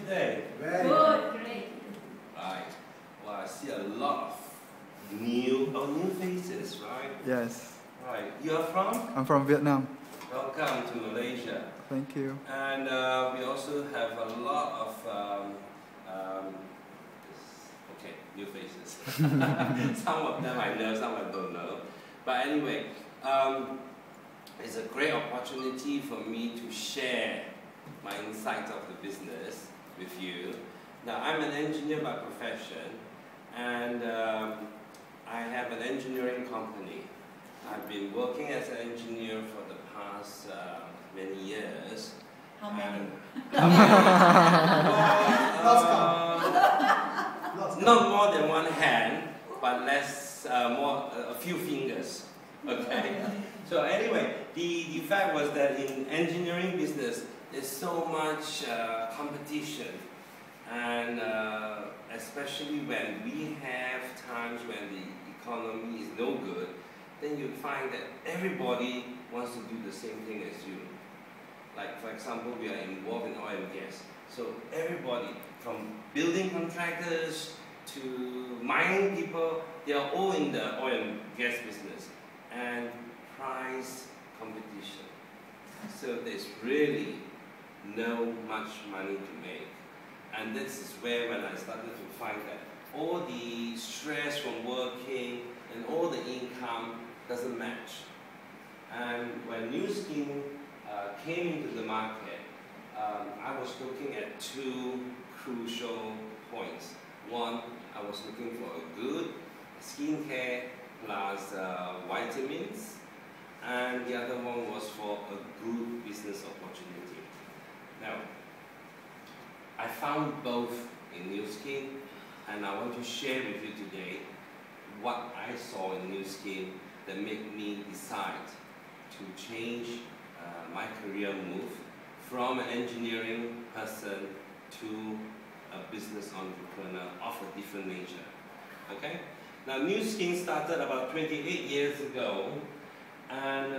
today? Very Good, great. Right. Well, I see a lot of new faces, right? Yes. Right. You are from? I'm from Vietnam. Welcome to Malaysia. Thank you. And we also have a lot of new faces. Some of them I know, some I don't know. But anyway, it's a great opportunity for me to share my insights of the business with you. Now, I'm an engineer by profession, and I have an engineering company. I've been working as an engineer for the past many years. How many? Not more than one hand, but a few fingers. Okay. So anyway, the fact was that in engineering business, there's so much competition, and especially when we have times when the economy is no good, then you find that everybody wants to do the same thing as you. Like, for example, we are involved in oil and gas. So everybody, from building contractors to mining people, they are all in the oil and gas business. And price competition. So there's really no much money to make. And this is where when I started to find that all the stress from working and all the income doesn't match. And when Nu Skin came into the market, I was looking at two crucial points. One, I was looking for a good skincare plus vitamins, and the other one was for a good business opportunity. Now, I found both in Nu Skin, and I want to share with you today what I saw in Nu Skin that made me decide to change my career move from an engineering person to a business entrepreneur of a different nature. Okay? Now, Nu Skin started about 28 years ago, and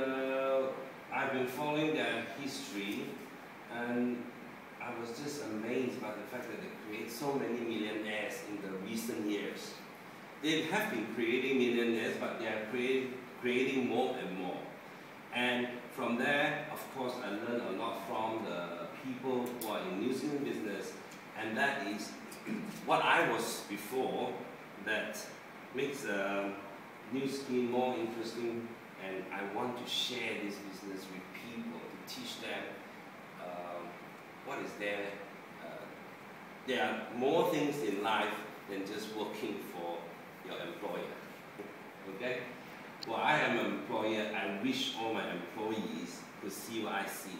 I've been following their history, and I was just amazed by the fact that they create so many millionaires in the recent years. They have been creating millionaires, but they are creating more and more. And from there, of course, I learned a lot from the people who are in Nu Skin business, and that is what I was before that makes Nu Skin more interesting, and I want to share this business with people to teach them what is there. There are more things in life than just working for your employer. Okay? Well, I am an employer. I wish all my employees could see what I see.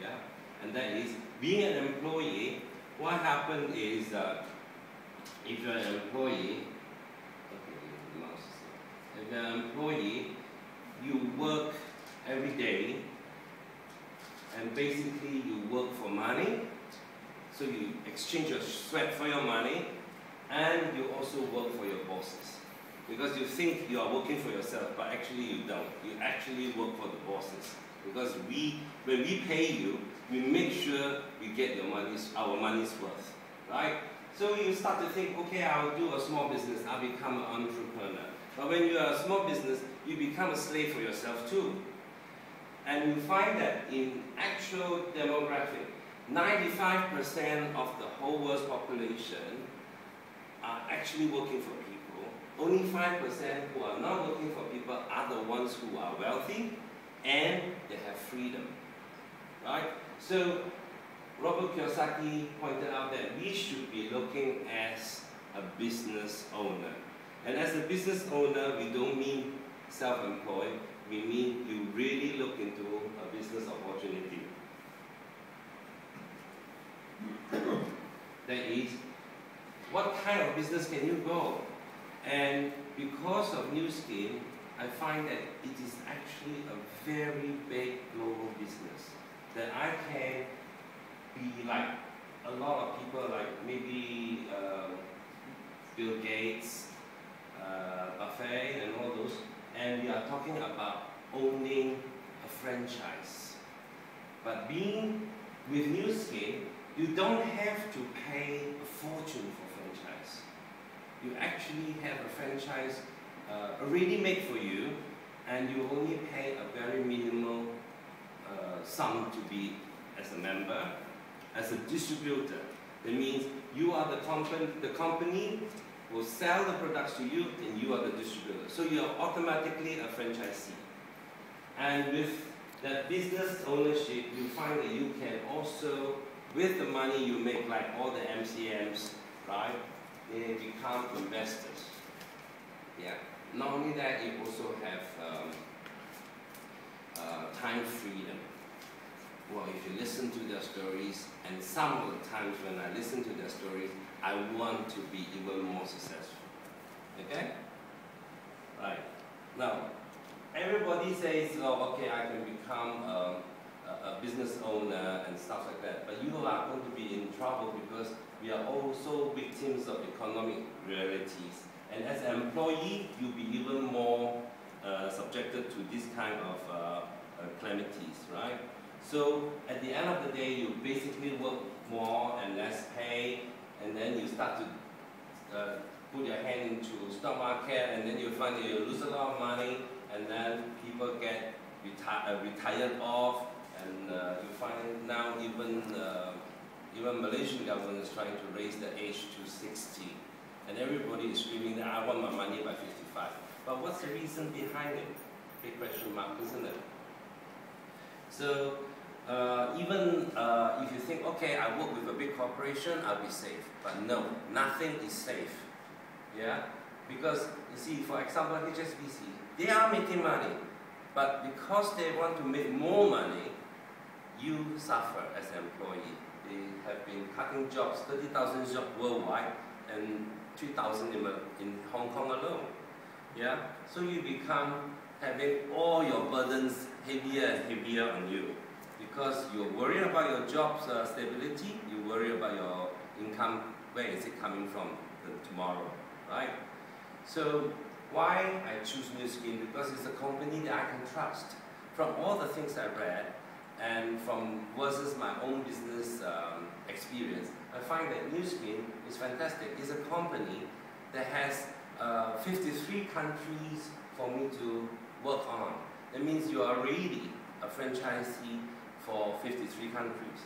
Yeah? And that is, being an employee, what happens is if you're an employee, if you're an employee, you work every day, and basically you work for money, so you exchange your sweat for your money, and you also work for your bosses. Because you think you are working for yourself, but actually you don't. You actually work for the bosses. Because when we pay you, we make sure we get our money's worth, right? So you start to think, okay, I'll do a small business, I'll become an entrepreneur. But when you are a small business, you become a slave for yourself too. And you find that in actual demographic, 95% of the whole world's population are actually working for people. Only 5% who are not working for people are the ones who are wealthy and they have freedom, right? So Robert Kiyosaki pointed out that we should be looking as a business owner. And as a business owner, we don't mean self-employed, we mean you really look into a business opportunity. That is, what kind of business can you go? And because of Nu Skin, I find that it is actually a very big global business. That I can be like a lot of people, like maybe Bill Gates, Buffett, and all those, and we are talking about owning a franchise. But being with Nu Skin, you don't have to pay a fortune for franchise. You actually have a franchise already made for you, and you only pay a very minimal sum to be as a member, as a distributor. That means you are the company will sell the products to you, and you are the distributor. So you are automatically a franchisee. And with that business ownership, you find that you can also, with the money you make, like all the MCMs, right, they become investors. Yeah. Not only that, you also have time freedom. Well, if you listen to their stories, and some of the times when I listen to their stories, I want to be even more successful. Okay? Right. Now, everybody says, oh, okay, I can become a business owner and stuff like that, but you are going to be in trouble because we are also victims of economic realities. And as an employee, you'll be even more subjected to this kind of calamities, right? So at the end of the day, you basically work more and less pay, and then you start to put your hand into stock market, and then you find that you lose a lot of money, and then people get retired off, and you find now even Malaysian government is trying to raise the age to 60, and everybody is screaming that I want my money by 55. But what's the reason behind it? Big question mark, isn't it? So even if you think, okay, I work with a big corporation, I'll be safe. But no, nothing is safe. Yeah? Because, you see, for example, HSBC, they are making money. But because they want to make more money, you suffer as an employee. They have been cutting jobs, 30,000 jobs worldwide, and 3,000 in Hong Kong alone. Yeah? So you become having all your burdens heavier and heavier on you. Because you're worried about your job's stability, you worry about your income, where is it coming from tomorrow, right? So why I choose Nu Skin? Because it's a company that I can trust. From all the things I read, and from versus my own business experience, I find that Nu Skin is fantastic. It's a company that has 53 countries for me to work on. That means you are already a franchisee for 53 countries.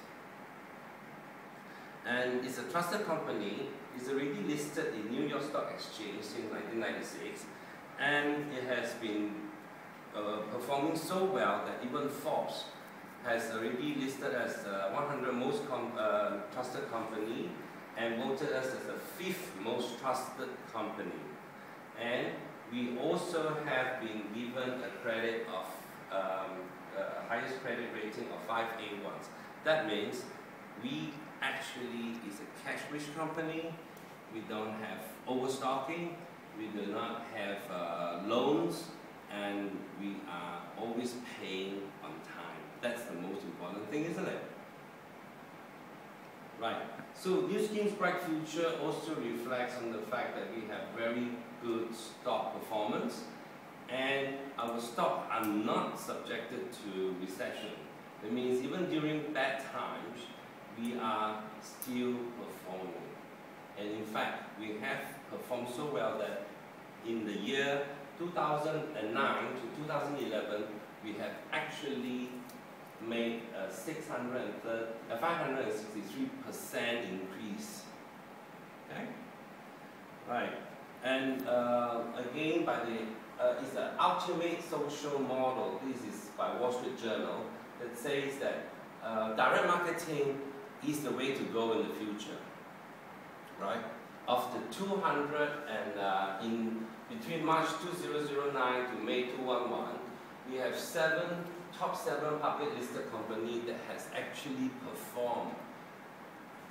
And it's a trusted company. It's already listed in New York Stock Exchange since 1996. And it has been performing so well that even Forbes has already listed as 100 most trusted company and voted us as the 5th most trusted company. And we also have been given a credit of highest credit rating of 5A1s. That means we actually is a cash-rich company. We don't have overstocking. We do not have loans, and we are always paying on time. That's the most important thing, isn't it? Right. So Nu Skin's bright future also reflects on the fact that we have very good stock performance, and our stock are not subjected to recession. That means even during bad times, we are still performing. And in fact, we have performed so well that in the year 2009 to 2011, we have actually made a 563% increase. Okay? Right. And again, by the it's an ultimate social model. This is by Wall Street Journal that says that direct marketing is the way to go in the future. Right? Of the 200 and in between March 2009 to May 2011, we have top 7 public listed companies that has actually performed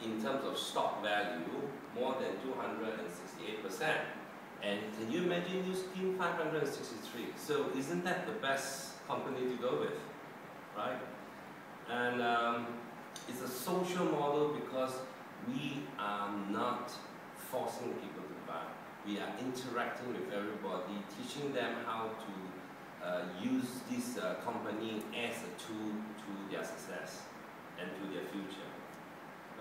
in terms of stock value more than 268%. And can you imagine Nu Skin 563? So isn't that the best company to go with, right? And it's a social model because we are not forcing people to buy. We are interacting with everybody, teaching them how to use this company as a tool to their success and to their future.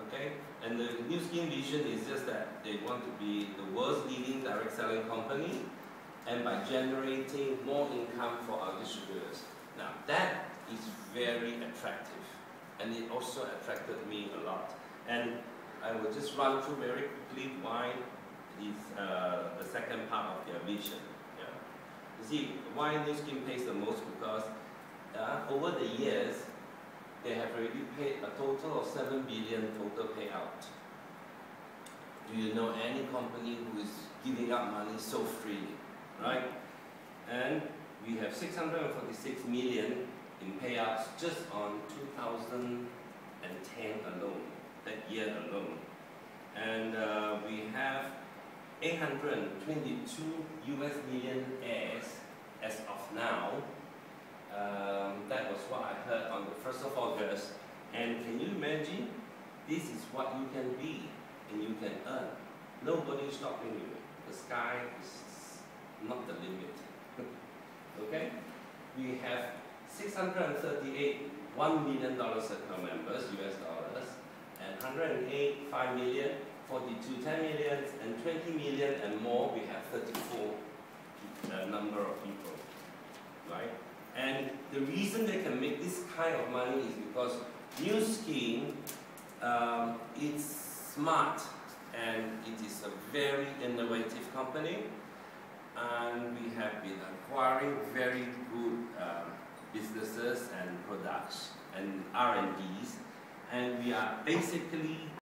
Okay? And the Nu Skin vision is just that they want to be the world's leading direct selling company, and by generating more income for our distributors. Now that is very attractive, and it also attracted me a lot. And I will just run through very quickly why is the second part of their vision. Yeah. You see, why Nu Skin pays the most? Because over the years, they have already paid a total of 7 billion total payout. Do you know any company who is giving up money so freely, right? And we have 646 million in payouts just on 2010 alone, that year alone. And we have 822 US millionaires as of now. That was what I heard on the 1st of August. And can you imagine? This is what you can be and you can earn. Nobody is stopping you. The sky is not the limit. Okay? We have 638 $1 million account members, US dollars, and 108, 5 million, 42, 10 million, and 20 million and more. We have 34 number of people, right? And the reason they can make this kind of money is because Nu Skin, it's smart and it is a very innovative company, and we have been acquiring very good businesses and products and R&Ds, and we are basically